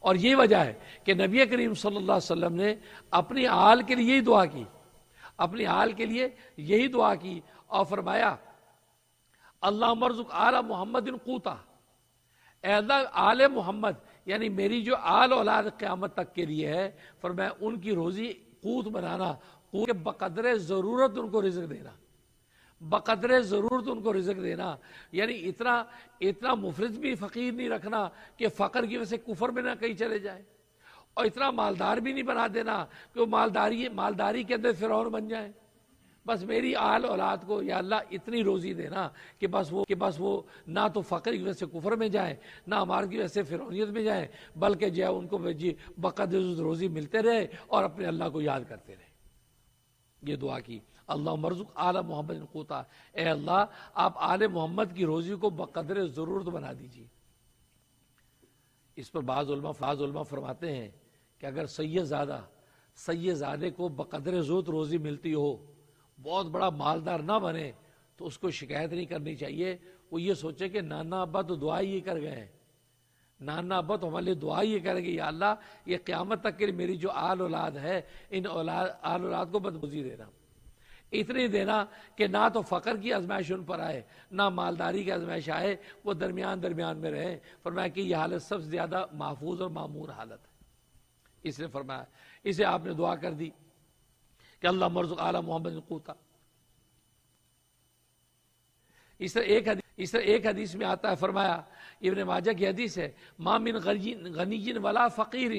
اور یہ وجہ ہے کہ نبی کریم صلی اللہ علیہ وسلم نے اپنی آل کے لیے یہی دعا کی، اپنی آل کے لیے یہی دعا کی اور فرمایا اللہم ارزق آل محمد قوتا، اے اللہ آل محمد یعنی میری جو آل اولاد قیامت تک کے لیے ہے، فرمایا ان کی روزی قوت بنانا، قوت کے بقدر ضرورت ان کو رزق دینا، بقدر ضرورت ان کو رزق دینا، یعنی اتنا مفرط بھی فقیر نہیں رکھنا کہ فقر کی وجہ سے کفر میں نہ کہیں چلے جائے، اور اتنا مالدار بھی نہیں بنا دینا کہ وہ مالداری کے اندر فرعون بن جائے۔ بس میری آل اولاد کو یا اللہ اتنی روزی دینا کہ بس وہ نہ تو فقر کی وجہ سے کفر میں جائیں، نہ امار کی وجہ سے فرعونیت میں جائیں، بلکہ جو ہے ان کو بقدر روزی ملتے رہے اور اپنے اللہ کو یاد کرتے رہے۔ یہ دعا کی اللہم ارزق آل محمد قوتا، اے اللہ آپ آل محمد کی روزی کو بقدر ضرورت بنا دیجیے۔ اس پر بعض علماء فرماتے ہیں کہ اگر سید زادے کو بقدر ضرورت روزی ملتی ہو، بہت بڑا مالدار نہ بنے، تو اس کو شکایت نہیں کرنی چاہیے، وہ یہ سوچے کہ نانا ابا تو دعا ہی کر گئے ہیں، نانا ابا تو ہمارے لیے دعا ہی کریں گے، یا اللہ یہ قیامت تک کے لیے میری جو آل اولاد ہے ان آل اولاد کو بدروزی دینا، اتنی دینا کہ نہ تو فقر کی آزمائش ان پر آئے نہ مالداری کی آزمائش آئے، وہ درمیان میں رہیں۔ فرمایا کہ یہ حالت سب سے زیادہ محفوظ اور معمور حالت ہے۔ اس نے فرمایا، اسے آپ نے دعا کر دی کہ اللہ ارزق آل محمد قوتا۔ اس طرح ایک حدیث میں آتا ہے، فرمایا ابن ماجہ کی حدیث ہے، ما من غنی ولا فقیر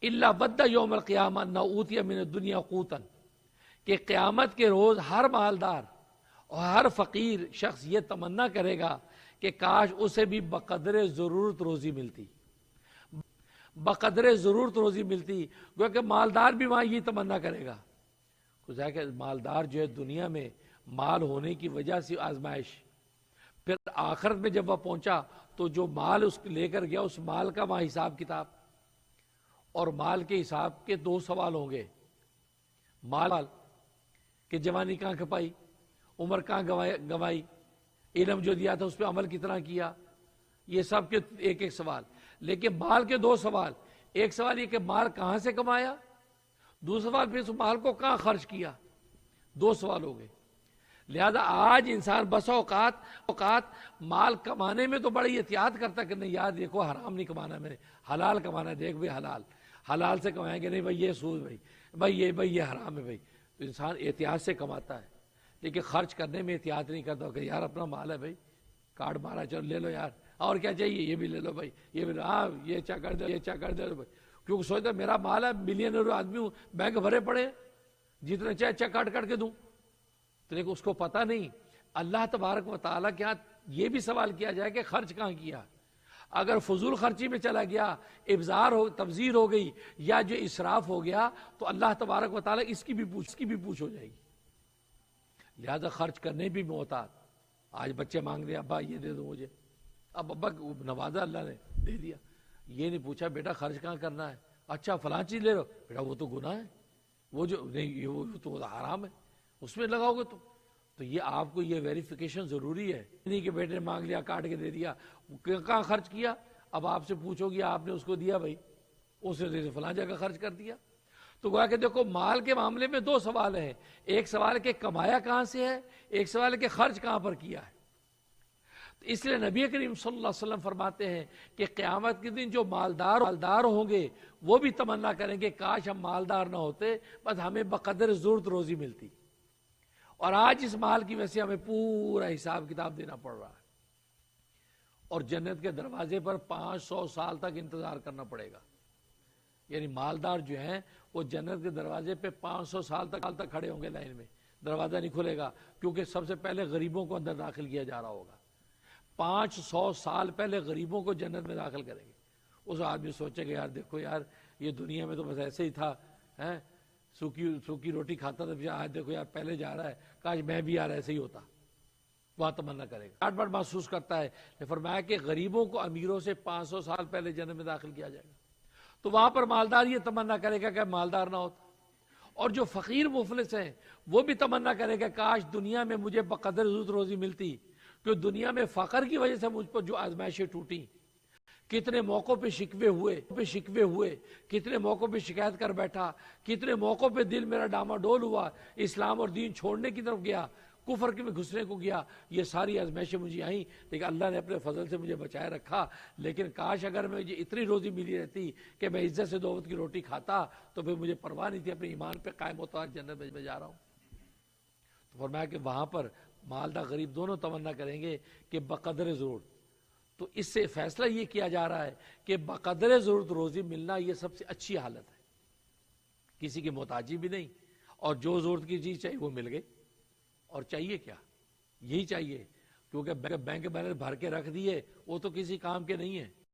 الا بد یوم القیامہ نہ اوتی من الدنیا قوتا، کہ قیامت کے روز ہر مالدار اور ہر فقیر شخص یہ تمنا کرے گا کہ کاش اسے بھی بقدر ضرورت روزی ملتی، بقدر ضرورت روزی ملتی، کیونکہ مالدار بھی وہاں یہ تمنا کرے گا۔ کچھ ہے کہ مالدار جو ہے دنیا میں مال ہونے کی وجہ سے آزمائش، پھر آخرت میں جب وہ پہنچا تو جو مال اس لے کر گیا اس مال کا وہاں حساب کتاب، اور مال کے حساب کے دو سوال ہوں گے، مال کہ جوانی کہاں کھپائی، عمر کہاں گوائی، علم جو دیا تھا اس پہ عمل کتنا کیا، یہ سب کے ایک ایک سوال۔ لیکن مال کے دو سوال، ایک سوال یہ کہ مال کہاں سے کمایا، دوسرا سوال پھر اس مال کو کہاں خرچ کیا، دو سوال ہو گئے۔ لہذا آج انسان بس اوقات مال کمانے میں تو بڑی احتیاط کرتا کہ نہیں یار دیکھو حرام نہیں کمانا، میں نے حلال کمانا ہے، دیکھ بھائی حلال سے کمائیں گے، نہیں بھائی یہ سود بھائی یہ حرام ہے بھائی، تو انسان احتیاط سے کماتا ہے، لیکن خرچ کرنے میں احتیاط نہیں کرتا کہ یار اپنا مال ہے بھائی، کارڈ مارا چلو لے لو یار، اور کیا چاہیے یہ بھی لے لو بھائی، یہ بھی ہاں یہ اچھا کر دو بھائی، کیونکہ سوچتا میرا مال ہے، ملینئر آدمی ہوں، بینک بھرے پڑے، جتنا چاہے اچھا کاٹ کے دوں، تو لیکن اس کو پتہ نہیں اللہ تبارک و تعالیٰ کے ہاں یہ بھی سوال کیا جائے کہ خرچ کہاں کیا۔ اگر فضول خرچی میں چلا گیا، تبذیر ہو گئی یا جو اسراف ہو گیا، تو اللہ تبارک و تعالیٰ اس کی بھی پوچھ ہو جائے گی۔ لہذا خرچ کرنے بھی محتاط۔ آج بچے مانگ رہے ابا یہ دے دو مجھے، اب ابا نوازا اللہ نے دے دیا، یہ نہیں پوچھا بیٹا خرچ کہاں کرنا ہے، اچھا فلاں چیز لے لو، بیٹا وہ تو گناہ ہے، وہ جو نہیں وہ تو حرام ہے، اس میں لگاؤ گے تو یہ آپ کو یہ ویریفیکیشن ضروری ہے، نہیں کہ بیٹے نے مانگ لیا کاٹ کے دے دیا، کہاں خرچ کیا، اب آپ سے پوچھو گی آپ نے اس کو دیا بھائی، اس نے فلاں جگہ خرچ کر دیا۔ تو گویا کہ دیکھو مال کے معاملے میں دو سوال ہیں، ایک سوال کہ کمایا کہاں سے ہے، ایک سوال کہ خرچ کہاں پر کیا ہے۔ تو اس لیے نبی کریم صلی اللہ علیہ وسلم فرماتے ہیں کہ قیامت کے دن جو مالدار ہوں گے وہ بھی تمنا کریں گے کاش ہم مالدار نہ ہوتے، بس ہمیں بقدر ضرورت روزی ملتی، اور آج اس مال کی وجہ سے ہمیں پورا حساب کتاب دینا پڑ رہا ہے، اور جنت کے دروازے پر 500 سال تک انتظار کرنا پڑے گا۔ یعنی مالدار جو ہیں وہ جنت کے دروازے پہ 500 سال تک کھڑے ہوں گے لائن میں، دروازہ نہیں کھلے گا، کیونکہ سب سے پہلے غریبوں کو اندر داخل کیا جا رہا ہوگا۔ 500 سال پہلے غریبوں کو جنت میں داخل کریں گے۔ اس آدمی سوچے گا یار دیکھو یار یہ دنیا میں تو بس ایسے ہی تھا، سوکھی روٹی کھاتا تھا، آج دیکھو یار پہلے جا رہا ہے، کاش میں بھی یار ایسے ہی ہوتا، وہاں تمنا کرے گا، ڈاٹ محسوس کرتا ہے۔ فرمایا کہ غریبوں کو امیروں سے 500 سال پہلے جنت میں داخل کیا جائے گا، تو وہاں پر مالدار یہ تمنا کرے گا کہ مالدار نہ ہوتا، اور جو فقیر مفلس ہیں وہ بھی تمنا کرے گا کاش دنیا میں مجھے بقدر ضرورت روزی ملتی، کہ دنیا میں فقر کی وجہ سے مجھ پر جو آزمائشیں ٹوٹی، کتنے موقعوں پہ شکوے ہوئے، کتنے موقعوں پہ شکایت کر بیٹھا، کتنے موقعوں پہ دل میرا ڈاماڈول ہوا، اسلام اور دین چھوڑنے کی طرف گیا، کفر کے میں گھسنے کو گیا. یہ ساری آزمائشیں مجھے آئیں، لیکن اللہ نے اپنے فضل سے مجھے بچائے رکھا. لیکن کاش اگر مجھے اتنی روزی ملی رہتی کہ میں عزت سے 2 وقت کی روٹی کھاتا تو پھر مجھے پرواہ نہیں تھی، اپنے ایمان پہ قائم ہوتا اور جنت میں جا رہا ہوں. تو فرمایا کہ وہاں پر مالدار غریب دونوں تمنا کریں گے کہ بقدر ضرورت. تو اس سے فیصلہ یہ کیا جا رہا ہے کہ بقدر ضرورت روزی ملنا یہ سب سے اچھی حالت ہے، کسی کی محتاجی بھی نہیں، اور جو ضرورت کی چیز چاہیے وہ مل گئی. اور چاہیے کیا؟ یہی چاہیے، کیونکہ بینک بیلنس بھر کے رکھ دیے وہ تو کسی کام کے نہیں ہے.